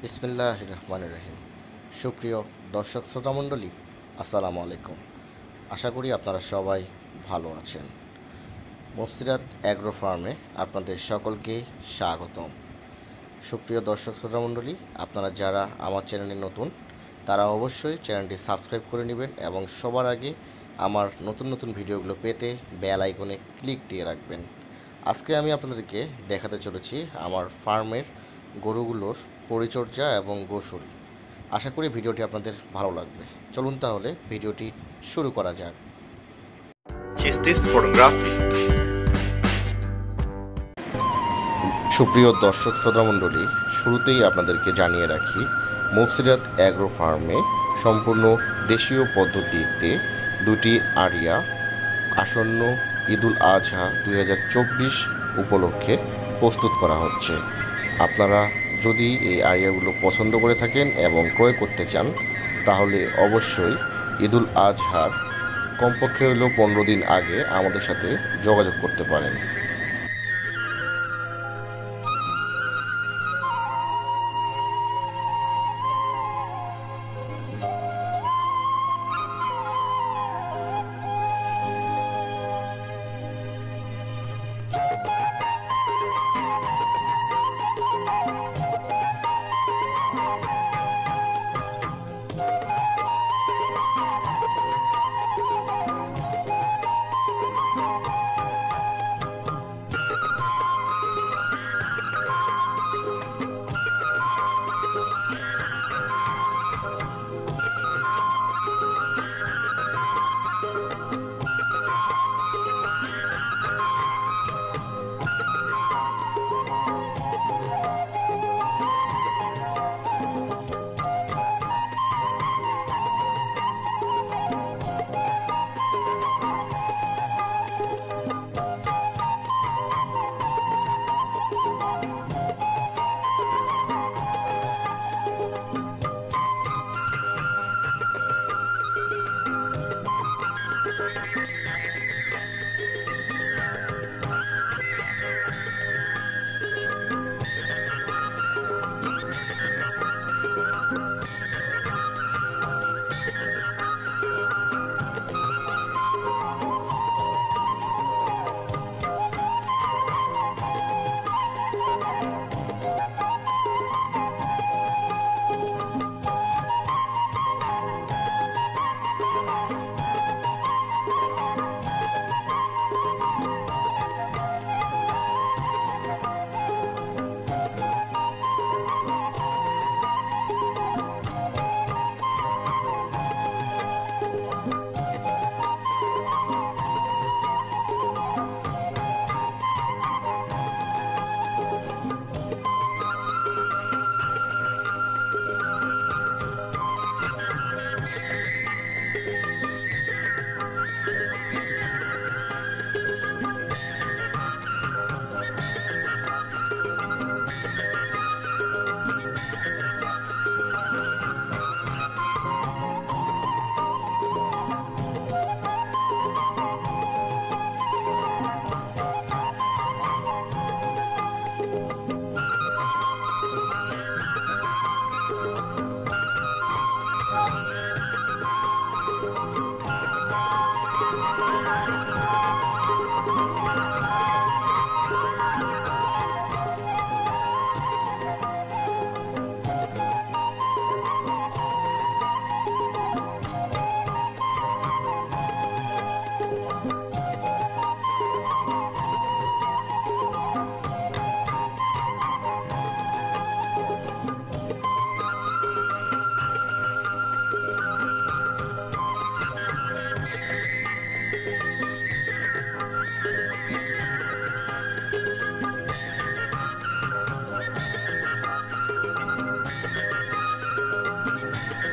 বিসমিল্লাহির রহমানির রহিম। সুপ্রিয় দর্শক শ্রোতামণ্ডলী, আসসালামু আলাইকুম। আশা করি আপনারা সবাই ভালো আছেন। মফসিরাত অ্যাগ্রো ফার্মে আপনাদের সকলকে স্বাগতম। সুপ্রিয় দর্শক শ্রোতামণ্ডলী, আপনারা যারা আমার চ্যানেলে নতুন তারা অবশ্যই চ্যানেলটি সাবস্ক্রাইব করে নেবেন এবং সবার আগে আমার নতুন নতুন ভিডিওগুলো পেতে বেল আইকনে ক্লিক দিয়ে রাখবেন। আজকে আমি আপনাদেরকে দেখাতে চলেছি আমার ফার্মের গরুগুলোর পরিচর্যা এবং গোসল। আশা করি ভিডিওটি আপনাদের ভালো লাগবে। চলুন তাহলে ভিডিওটি শুরু করা যাক। চিস্তিস ফটোগ্রাফি। সুপ্রিয় দর্শক শ্রোতামণ্ডলী, শুরুতেই আপনাদেরকে জানিয়ে রাখি, মফসিরাত অ্যাগ্রো ফার্মে সম্পূর্ণ দেশীয় পদ্ধতিতে দুটি আরিয়া আসন্ন ঈদুল আজহা 2024 উপলক্ষে প্রস্তুত করা হচ্ছে। আপনারা যদি এই আরিয়াগুলো পছন্দ করে থাকেন এবং ক্রয় করতে চান তাহলে অবশ্যই ঈদুল আজহার কমপক্ষে হলেও 15 দিন আগে আমাদের সাথে যোগাযোগ করতে পারেন।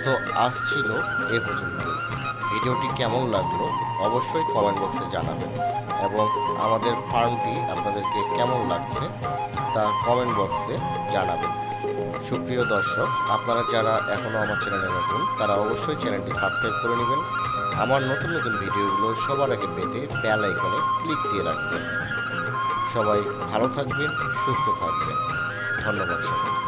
সো আজ ছিল এ পর্যন্ত। ভিডিওটি কেমন লাগলো অবশ্যই কমেন্ট বক্সে জানাবেন এবং আমাদের ফার্মটি আপনাদেরকে কেমন লাগছে তা কমেন্ট বক্সে জানাবেন। সুপ্রিয় দর্শক, আপনারা যারা এখনও আমার চ্যানেলে নতুন তারা অবশ্যই চ্যানেলটি সাবস্ক্রাইব করে নেবেন। আমার নতুন নতুন ভিডিওগুলো সবার আগে পেতে বেল আইকনে ক্লিক দিয়ে রাখবেন। সবাই ভালো থাকবেন, সুস্থ থাকবেন। ধন্যবাদ সবাইকে।